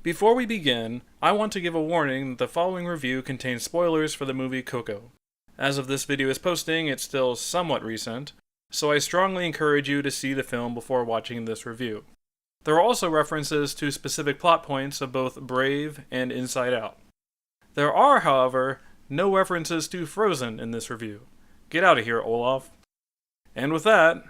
Before we begin, I want to give a warning that the following review contains spoilers for the movie Coco. As of this video is posting, it's still somewhat recent, so I strongly encourage you to see the film before watching this review. There are also references to specific plot points of both Brave and Inside Out. There are, however, no references to Frozen in this review. Get out of here, Olaf. And with that,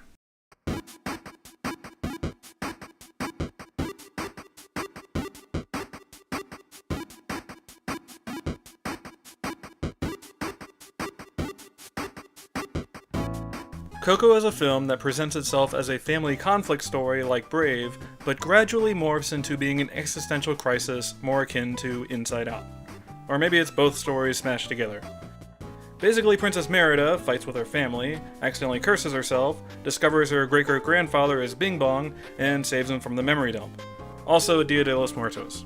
Coco is a film that presents itself as a family conflict story like Brave, but gradually morphs into being an existential crisis more akin to Inside Out. Or maybe it's both stories smashed together. Basically, Princess Merida fights with her family, accidentally curses herself, discovers her great-great-grandfather is Bing Bong, and saves him from the memory dump. Also, Dia de los Muertos.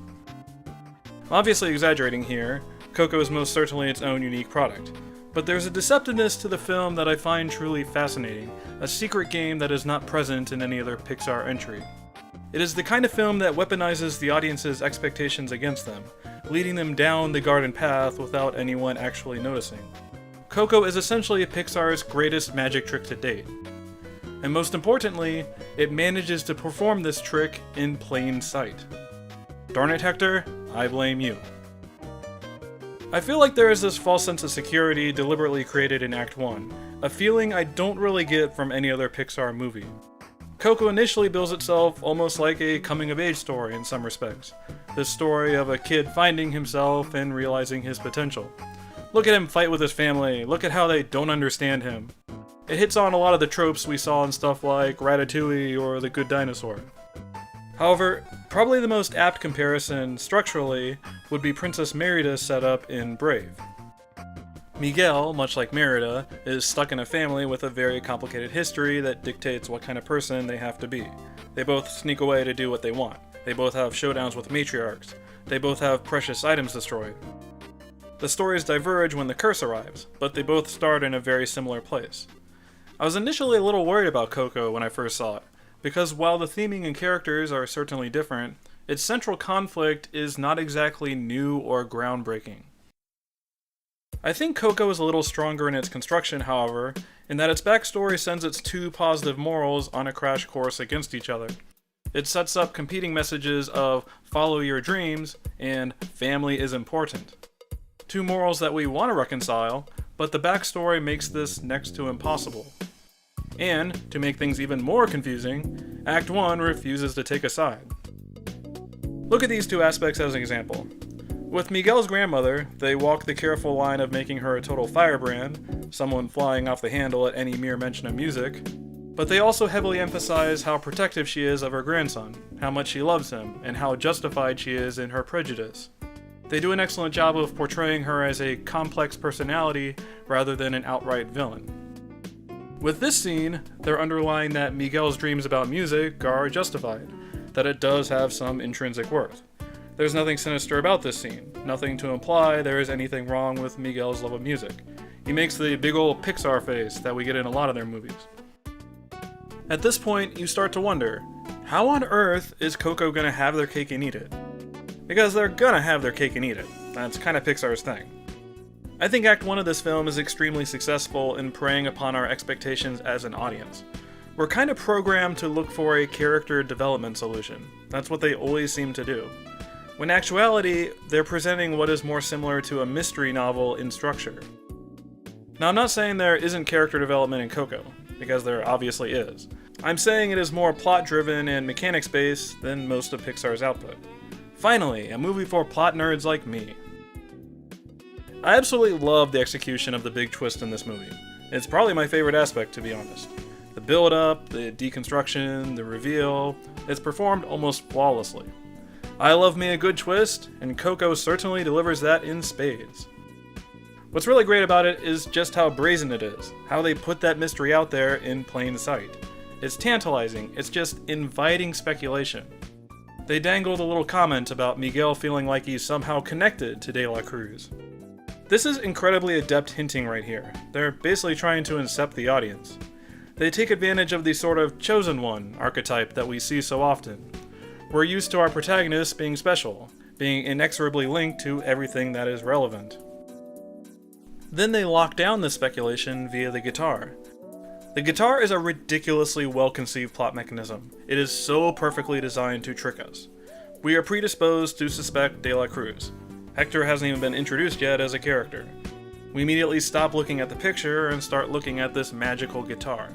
Obviously exaggerating here, Coco is most certainly its own unique product. But there's a deceptiveness to the film that I find truly fascinating, a secret game that is not present in any other Pixar entry. It is the kind of film that weaponizes the audience's expectations against them, leading them down the garden path without anyone actually noticing. Coco is essentially Pixar's greatest magic trick to date. And most importantly, it manages to perform this trick in plain sight. Darn it, Hector, I blame you. I feel like there is this false sense of security deliberately created in Act 1, a feeling I don't really get from any other Pixar movie. Coco initially bills itself almost like a coming-of-age story in some respects, the story of a kid finding himself and realizing his potential. Look at him fight with his family, look at how they don't understand him. It hits on a lot of the tropes we saw in stuff like Ratatouille or The Good Dinosaur. However, probably the most apt comparison, structurally, would be Princess Merida's setup in Brave. Miguel, much like Merida, is stuck in a family with a very complicated history that dictates what kind of person they have to be. They both sneak away to do what they want. They both have showdowns with matriarchs. They both have precious items destroyed. The stories diverge when the curse arrives, but they both start in a very similar place. I was initially a little worried about Coco when I first saw it, because while the theming and characters are certainly different, its central conflict is not exactly new or groundbreaking. I think Coco is a little stronger in its construction, however, in that its backstory sends its two positive morals on a crash course against each other. It sets up competing messages of follow your dreams and family is important. Two morals that we want to reconcile, but the backstory makes this next to impossible. And, to make things even more confusing, Act 1 refuses to take a side. Look at these two aspects as an example. With Miguel's grandmother, they walk the careful line of making her a total firebrand, someone flying off the handle at any mere mention of music, but they also heavily emphasize how protective she is of her grandson, how much she loves him, and how justified she is in her prejudice. They do an excellent job of portraying her as a complex personality rather than an outright villain. With this scene, they're underlying that Miguel's dreams about music are justified, that it does have some intrinsic worth. There's nothing sinister about this scene, nothing to imply there is anything wrong with Miguel's love of music. He makes the big ol' Pixar face that we get in a lot of their movies. At this point, you start to wonder, how on earth is Coco gonna have their cake and eat it? Because they're gonna have their cake and eat it. That's kind of Pixar's thing. I think Act 1 of this film is extremely successful in preying upon our expectations as an audience. We're kind of programmed to look for a character development solution. That's what they always seem to do. When in actuality, they're presenting what is more similar to a mystery novel in structure. Now, I'm not saying there isn't character development in Coco, because there obviously is. I'm saying it is more plot-driven and mechanics-based than most of Pixar's output. Finally, a movie for plot nerds like me. I absolutely love the execution of the big twist in this movie. It's probably my favorite aspect, to be honest. The build-up, the deconstruction, the reveal, it's performed almost flawlessly. I love me a good twist, and Coco certainly delivers that in spades. What's really great about it is just how brazen it is, how they put that mystery out there in plain sight. It's tantalizing, it's just inviting speculation. They dangled a little comment about Miguel feeling like he's somehow connected to De La Cruz. This is incredibly adept hinting right here. They're basically trying to incept the audience. They take advantage of the sort of chosen one archetype that we see so often. We're used to our protagonists being special, being inexorably linked to everything that is relevant. Then they lock down this speculation via the guitar. The guitar is a ridiculously well-conceived plot mechanism. It is so perfectly designed to trick us. We are predisposed to suspect De La Cruz. Hector hasn't even been introduced yet as a character. We immediately stop looking at the picture and start looking at this magical guitar.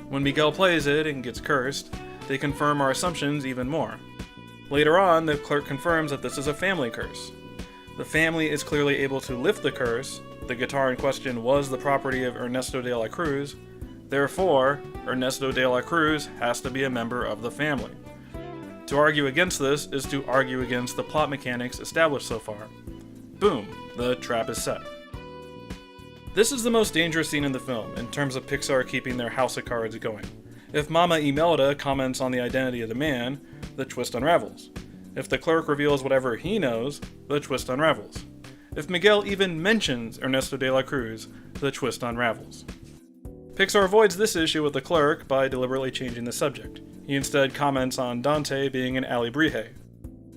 When Miguel plays it and gets cursed, they confirm our assumptions even more. Later on, the clerk confirms that this is a family curse. The family is clearly able to lift the curse. The guitar in question was the property of Ernesto De La Cruz. Therefore, Ernesto De La Cruz has to be a member of the family. To argue against this is to argue against the plot mechanics established so far. Boom, the trap is set. This is the most dangerous scene in the film, in terms of Pixar keeping their house of cards going. If Mama Imelda comments on the identity of the man, the twist unravels. If the clerk reveals whatever he knows, the twist unravels. If Miguel even mentions Ernesto De La Cruz, the twist unravels. Pixar avoids this issue with the clerk by deliberately changing the subject. He instead comments on Dante being an alebrije.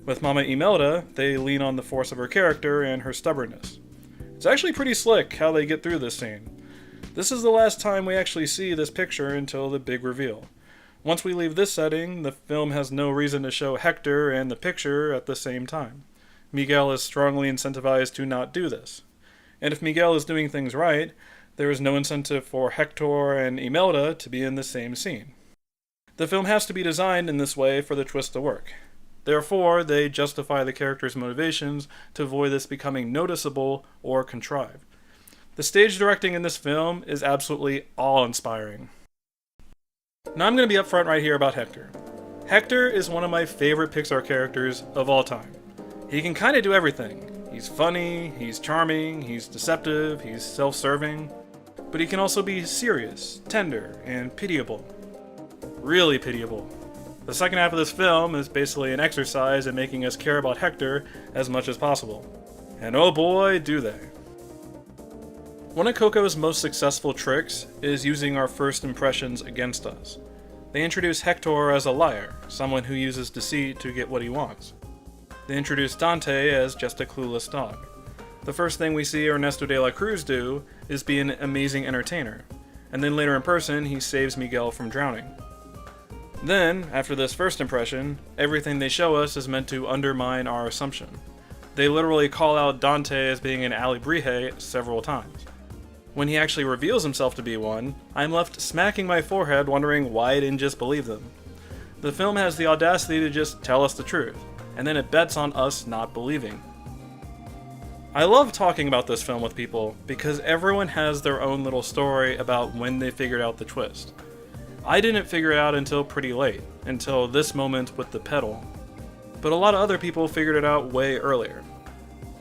With Mama Imelda, they lean on the force of her character and her stubbornness. It's actually pretty slick how they get through this scene. This is the last time we actually see this picture until the big reveal. Once we leave this setting, the film has no reason to show Hector and the picture at the same time. Miguel is strongly incentivized to not do this. And if Miguel is doing things right, there is no incentive for Hector and Imelda to be in the same scene. The film has to be designed in this way for the twist to work. Therefore, they justify the characters' motivations to avoid this becoming noticeable or contrived. The stage directing in this film is absolutely awe-inspiring. Now I'm going to be upfront right here about Hector. Hector is one of my favorite Pixar characters of all time. He can kind of do everything. He's funny, he's charming, he's deceptive, he's self-serving, but he can also be serious, tender, and pitiable. Really pitiable. The second half of this film is basically an exercise in making us care about Hector as much as possible. And oh boy, do they. One of Coco's most successful tricks is using our first impressions against us. They introduce Hector as a liar, someone who uses deceit to get what he wants. They introduce Dante as just a clueless dog. The first thing we see Ernesto De La Cruz do is be an amazing entertainer, and then later in person he saves Miguel from drowning. Then, after this first impression, everything they show us is meant to undermine our assumption. They literally call out Dante as being an alebrije several times. When he actually reveals himself to be one, I'm left smacking my forehead wondering why I didn't just believe them. The film has the audacity to just tell us the truth, and then it bets on us not believing. I love talking about this film with people because everyone has their own little story about when they figured out the twist. I didn't figure it out until pretty late, until this moment with the pedal. But a lot of other people figured it out way earlier.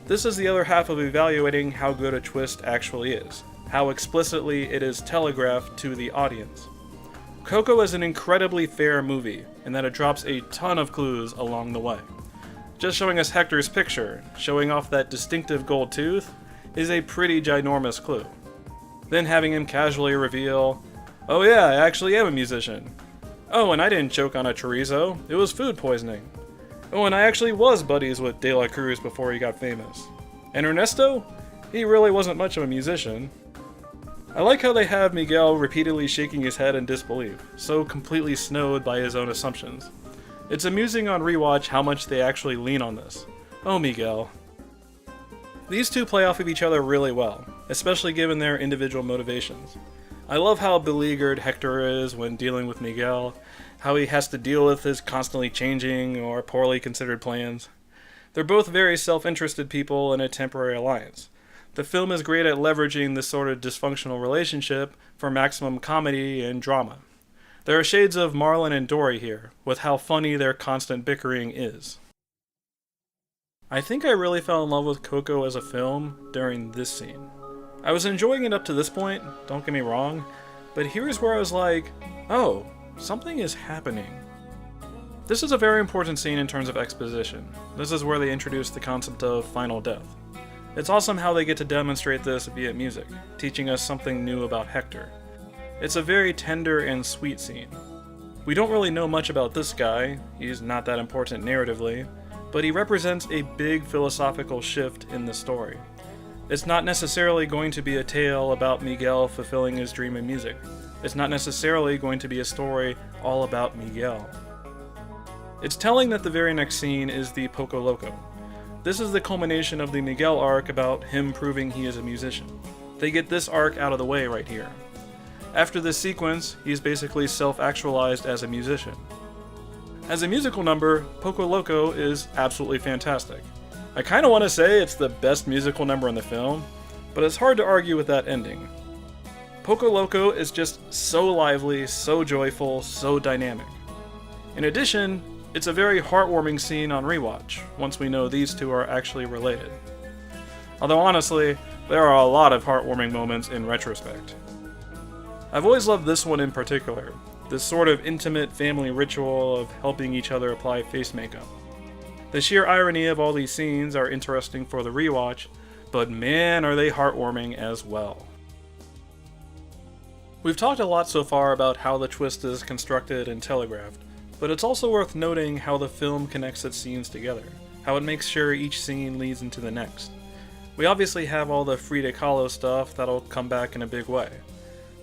This is the other half of evaluating how good a twist actually is, how explicitly it is telegraphed to the audience. Coco is an incredibly fair movie, in that it drops a ton of clues along the way. Just showing us Hector's picture, showing off that distinctive gold tooth, is a pretty ginormous clue. Then having him casually reveal, "Oh yeah, I actually am a musician. Oh, and I didn't choke on a chorizo, it was food poisoning. Oh, and I actually was buddies with De La Cruz before he got famous. And Ernesto? He really wasn't much of a musician." I like how they have Miguel repeatedly shaking his head in disbelief, so completely snowed by his own assumptions. It's amusing on rewatch how much they actually lean on this. Oh, Miguel. These two play off of each other really well, especially given their individual motivations. I love how beleaguered Hector is when dealing with Miguel, how he has to deal with his constantly changing or poorly considered plans. They're both very self-interested people in a temporary alliance. The film is great at leveraging this sort of dysfunctional relationship for maximum comedy and drama. There are shades of Marlon and Dory here, with how funny their constant bickering is. I think I really fell in love with Coco as a film during this scene. I was enjoying it up to this point, don't get me wrong, but here's where I was like, oh, something is happening. This is a very important scene in terms of exposition. This is where they introduce the concept of final death. It's awesome how they get to demonstrate this via music, teaching us something new about Hector. It's a very tender and sweet scene. We don't really know much about this guy, he's not that important narratively, but he represents a big philosophical shift in the story. It's not necessarily going to be a tale about Miguel fulfilling his dream in music. It's not necessarily going to be a story all about Miguel. It's telling that the very next scene is the Poco Loco. This is the culmination of the Miguel arc about him proving he is a musician. They get this arc out of the way right here. After this sequence, he's basically self-actualized as a musician. As a musical number, Poco Loco is absolutely fantastic. I kinda want to say it's the best musical number in the film, but it's hard to argue with that ending. Poco Loco is just so lively, so joyful, so dynamic. In addition, it's a very heartwarming scene on rewatch, once we know these two are actually related. Although honestly, there are a lot of heartwarming moments in retrospect. I've always loved this one in particular, this sort of intimate family ritual of helping each other apply face makeup. The sheer irony of all these scenes are interesting for the rewatch, but man are they heartwarming as well. We've talked a lot so far about how the twist is constructed and telegraphed, but it's also worth noting how the film connects its scenes together, how it makes sure each scene leads into the next. We obviously have all the Frida Kahlo stuff that'll come back in a big way,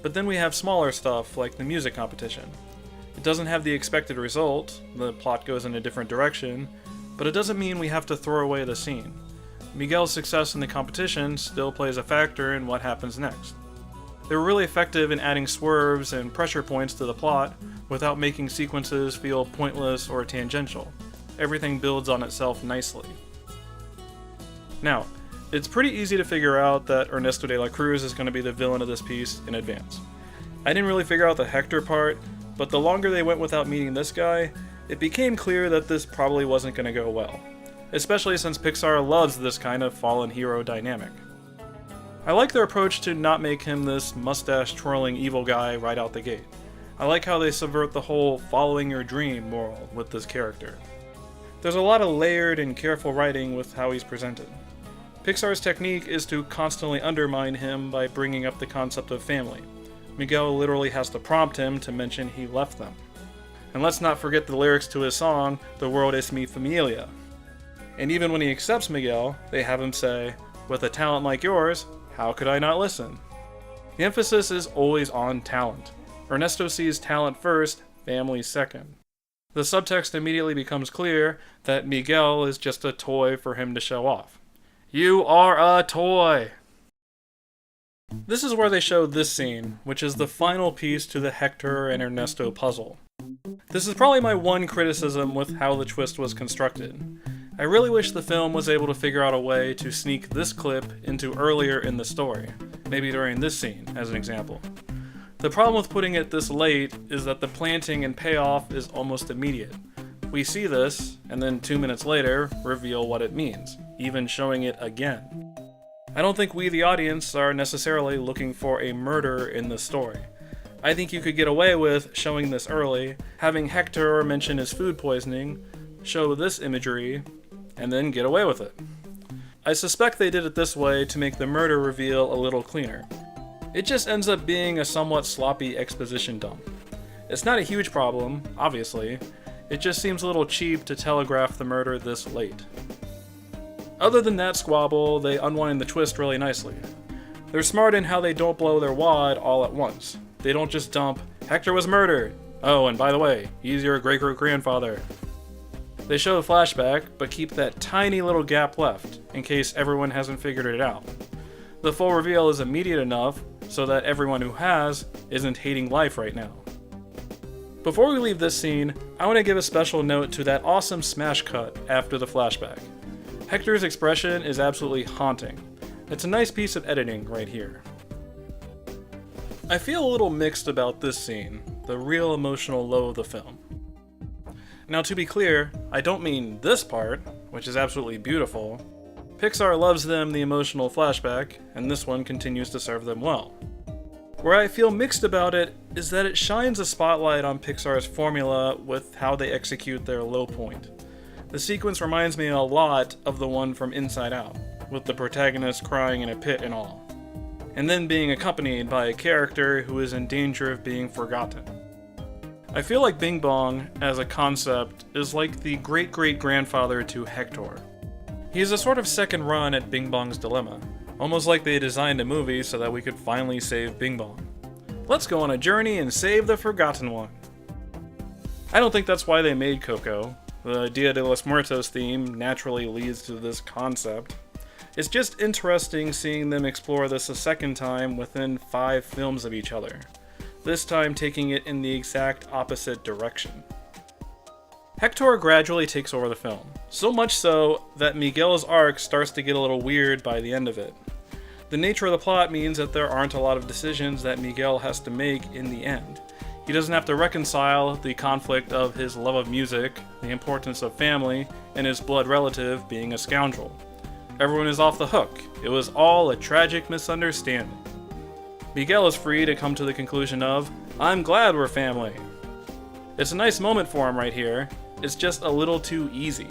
but then we have smaller stuff like the music competition. It doesn't have the expected result, the plot goes in a different direction, but it doesn't mean we have to throw away the scene. Miguel's success in the competition still plays a factor in what happens next. They were really effective in adding swerves and pressure points to the plot without making sequences feel pointless or tangential. Everything builds on itself nicely. Now, it's pretty easy to figure out that Ernesto De La Cruz is going to be the villain of this piece in advance. I didn't really figure out the Hector part, but the longer they went without meeting this guy, it became clear that this probably wasn't going to go well, especially since Pixar loves this kind of fallen hero dynamic. I like their approach to not make him this mustache-twirling evil guy right out the gate. I like how they subvert the whole following your dream moral with this character. There's a lot of layered and careful writing with how he's presented. Pixar's technique is to constantly undermine him by bringing up the concept of family. Miguel literally has to prompt him to mention he left them. And let's not forget the lyrics to his song, The World Es Mi Familia. And even when he accepts Miguel, they have him say, "With a talent like yours, how could I not listen?" The emphasis is always on talent. Ernesto sees talent first, family second. The subtext immediately becomes clear that Miguel is just a toy for him to show off. You are a toy! This is where they show this scene, which is the final piece to the Hector and Ernesto puzzle. This is probably my one criticism with how the twist was constructed. I really wish the film was able to figure out a way to sneak this clip into earlier in the story, maybe during this scene, as an example. The problem with putting it this late is that the planting and payoff is almost immediate. We see this, and then 2 minutes later, reveal what it means, even showing it again. I don't think we, the audience, are necessarily looking for a murder in the story. I think you could get away with showing this early, having Hector mention his food poisoning, show this imagery, and then get away with it. I suspect they did it this way to make the murder reveal a little cleaner. It just ends up being a somewhat sloppy exposition dump. It's not a huge problem, obviously, it just seems a little cheap to telegraph the murder this late. Other than that squabble, they unwind the twist really nicely. They're smart in how they don't blow their wad all at once. They don't just dump, Hector was murdered! Oh, and by the way, he's your great-great-grandfather. They show a flashback, but keep that tiny little gap left, in case everyone hasn't figured it out. The full reveal is immediate enough, so that everyone who has isn't hating life right now. Before we leave this scene, I want to give a special note to that awesome smash cut after the flashback. Hector's expression is absolutely haunting. It's a nice piece of editing right here. I feel a little mixed about this scene, the real emotional low of the film. Now to be clear, I don't mean this part, which is absolutely beautiful. Pixar loves them the emotional flashback, and this one continues to serve them well. Where I feel mixed about it is that it shines a spotlight on Pixar's formula with how they execute their low point. The sequence reminds me a lot of the one from Inside Out, with the protagonist crying in a pit and all, and then being accompanied by a character who is in danger of being forgotten. I feel like Bing Bong, as a concept, is like the great-great-grandfather to Hector. He's a sort of second run at Bing Bong's dilemma, almost like they designed a movie so that we could finally save Bing Bong. Let's go on a journey and save the forgotten one. I don't think that's why they made Coco. The Dia de los Muertos theme naturally leads to this concept. It's just interesting seeing them explore this a second time within 5 films of each other, this time taking it in the exact opposite direction. Hector gradually takes over the film, so much so that Miguel's arc starts to get a little weird by the end of it. The nature of the plot means that there aren't a lot of decisions that Miguel has to make in the end. He doesn't have to reconcile the conflict of his love of music, the importance of family, and his blood relative being a scoundrel. Everyone is off the hook. It was all a tragic misunderstanding. Miguel is free to come to the conclusion of, I'm glad we're family. It's a nice moment for him right here. It's just a little too easy.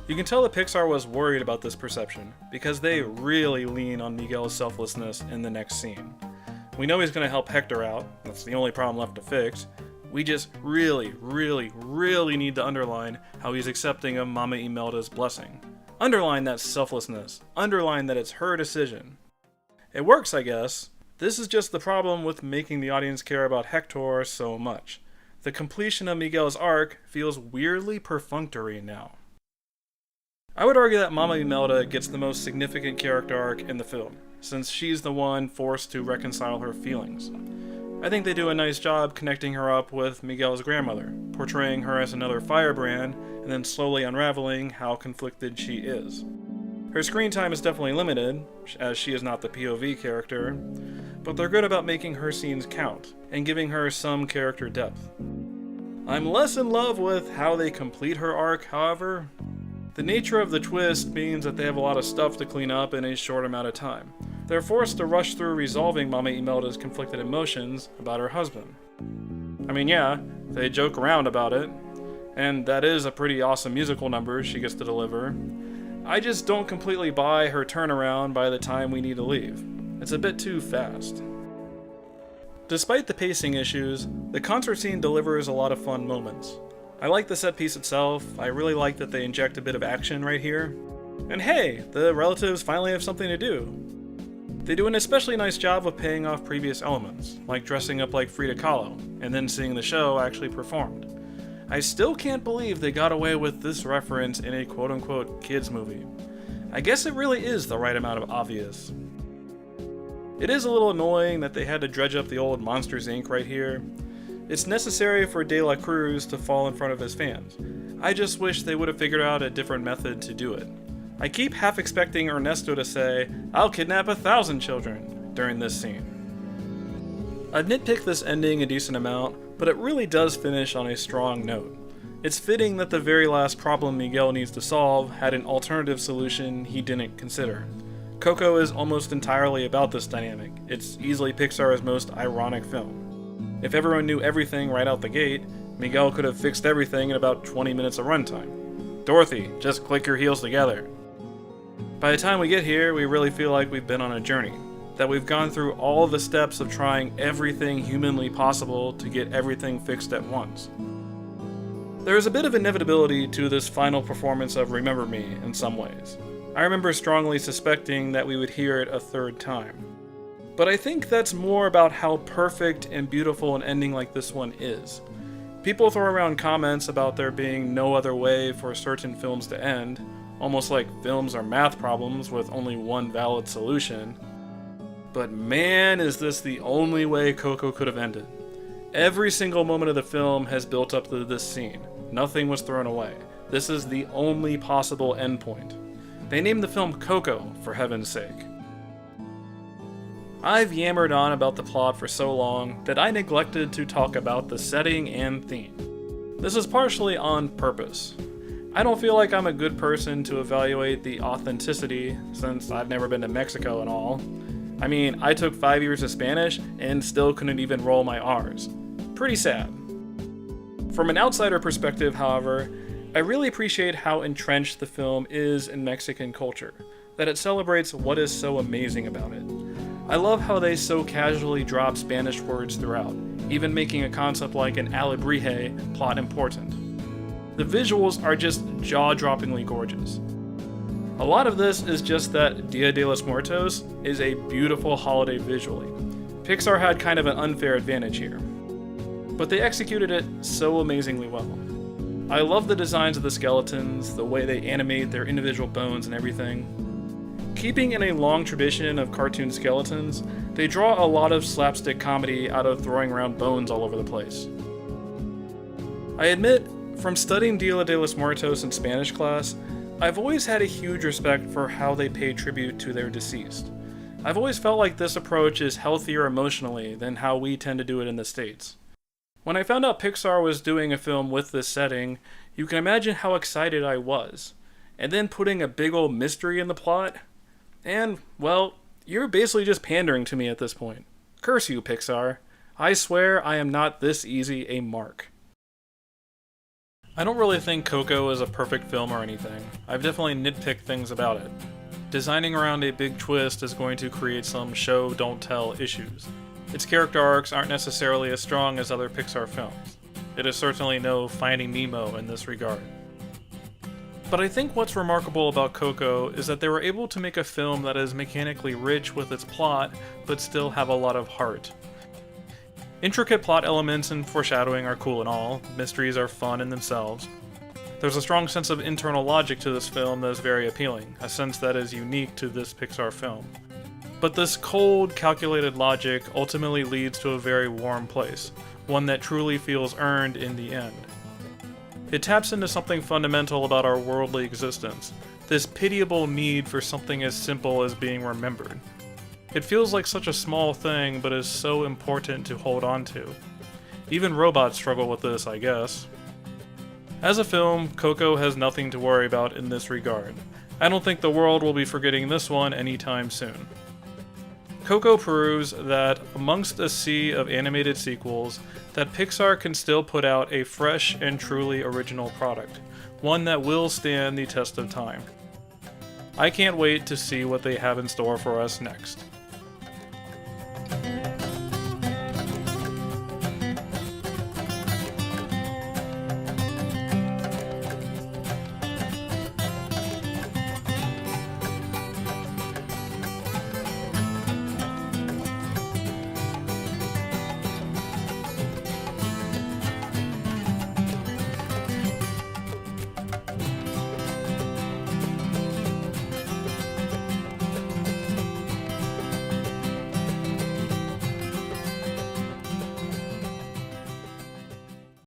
You can tell that Pixar was worried about this perception, because they really lean on Miguel's selflessness in the next scene. We know he's going to help Hector out, that's the only problem left to fix. We just really need to underline how he's accepting of Mama Imelda's blessing. Underline that selflessness. Underline that it's her decision. It works, I guess. This is just the problem with making the audience care about Hector so much. The completion of Miguel's arc feels weirdly perfunctory now. I would argue that Mama Imelda gets the most significant character arc in the film, since she's the one forced to reconcile her feelings. I think they do a nice job connecting her up with Miguel's grandmother, portraying her as another firebrand, and then slowly unraveling how conflicted she is. Her screen time is definitely limited, as she is not the POV character, but they're good about making her scenes count, and giving her some character depth. I'm less in love with how they complete her arc, however. The nature of the twist means that they have a lot of stuff to clean up in a short amount of time. They're forced to rush through resolving Mama Imelda's conflicted emotions about her husband. I mean, yeah, they joke around about it, and that is a pretty awesome musical number she gets to deliver. I just don't completely buy her turnaround by the time we need to leave. It's a bit too fast. Despite the pacing issues, the concert scene delivers a lot of fun moments. I like the set piece itself, I really like that they inject a bit of action right here. And hey, the relatives finally have something to do. They do an especially nice job of paying off previous elements, like dressing up like Frida Kahlo, and then seeing the show actually performed. I still can't believe they got away with this reference in a quote-unquote kids movie. I guess it really is the right amount of obvious. It is a little annoying that they had to dredge up the old Monsters Inc. right here. It's necessary for De La Cruz to fall in front of his fans. I just wish they would have figured out a different method to do it. I keep half expecting Ernesto to say, I'll kidnap 1,000 children, during this scene. I've nitpicked this ending a decent amount, but it really does finish on a strong note. It's fitting that the very last problem Miguel needs to solve had an alternative solution he didn't consider. Coco is almost entirely about this dynamic. It's easily Pixar's most ironic film. If everyone knew everything right out the gate, Miguel could have fixed everything in about 20 minutes of runtime. Dorothy, just click your heels together. By the time we get here, we really feel like we've been on a journey, that we've gone through all the steps of trying everything humanly possible to get everything fixed at once. There is a bit of inevitability to this final performance of Remember Me in some ways. I remember strongly suspecting that we would hear it a third time. But I think that's more about how perfect and beautiful an ending like this one is. People throw around comments about there being no other way for certain films to end, almost like films are math problems with only one valid solution. But man, is this the only way Coco could have ended. Every single moment of the film has built up to this scene. Nothing was thrown away. This is the only possible endpoint. They named the film Coco, for heaven's sake. I've yammered on about the plot for so long that I neglected to talk about the setting and theme. This is partially on purpose. I don't feel like I'm a good person to evaluate the authenticity, since I've never been to Mexico and all. I mean, I took 5 years of Spanish and still couldn't even roll my R's. Pretty sad. From an outsider perspective, however, I really appreciate how entrenched the film is in Mexican culture, that it celebrates what is so amazing about it. I love how they so casually drop Spanish words throughout, even making a concept like an alebrije plot important. The visuals are just jaw-droppingly gorgeous. A lot of this is just that Dia de los Muertos is a beautiful holiday visually. Pixar had kind of an unfair advantage here, but they executed it so amazingly well. I love the designs of the skeletons, the way they animate their individual bones and everything. Keeping in a long tradition of cartoon skeletons, they draw a lot of slapstick comedy out of throwing around bones all over the place. I admit, from studying Dia de los Muertos in Spanish class, I've always had a huge respect for how they pay tribute to their deceased. I've always felt like this approach is healthier emotionally than how we tend to do it in the States. When I found out Pixar was doing a film with this setting, you can imagine how excited I was. And then putting a big old mystery in the plot? And, well, you're basically just pandering to me at this point. Curse you, Pixar. I swear I am not this easy a mark. I don't really think Coco is a perfect film or anything. I've definitely nitpicked things about it. Designing around a big twist is going to create some show don't tell issues. Its character arcs aren't necessarily as strong as other Pixar films. It is certainly no Finding Nemo in this regard. But I think what's remarkable about Coco is that they were able to make a film that is mechanically rich with its plot, but still have a lot of heart. Intricate plot elements and foreshadowing are cool and all, mysteries are fun in themselves. There's a strong sense of internal logic to this film that is very appealing, a sense that is unique to this Pixar film. But this cold, calculated logic ultimately leads to a very warm place, one that truly feels earned in the end. It taps into something fundamental about our worldly existence, this pitiable need for something as simple as being remembered. It feels like such a small thing, but is so important to hold on to. Even robots struggle with this, I guess. As a film, Coco has nothing to worry about in this regard. I don't think the world will be forgetting this one anytime soon. Coco proves that, amongst a sea of animated sequels, that Pixar can still put out a fresh and truly original product, one that will stand the test of time. I can't wait to see what they have in store for us next.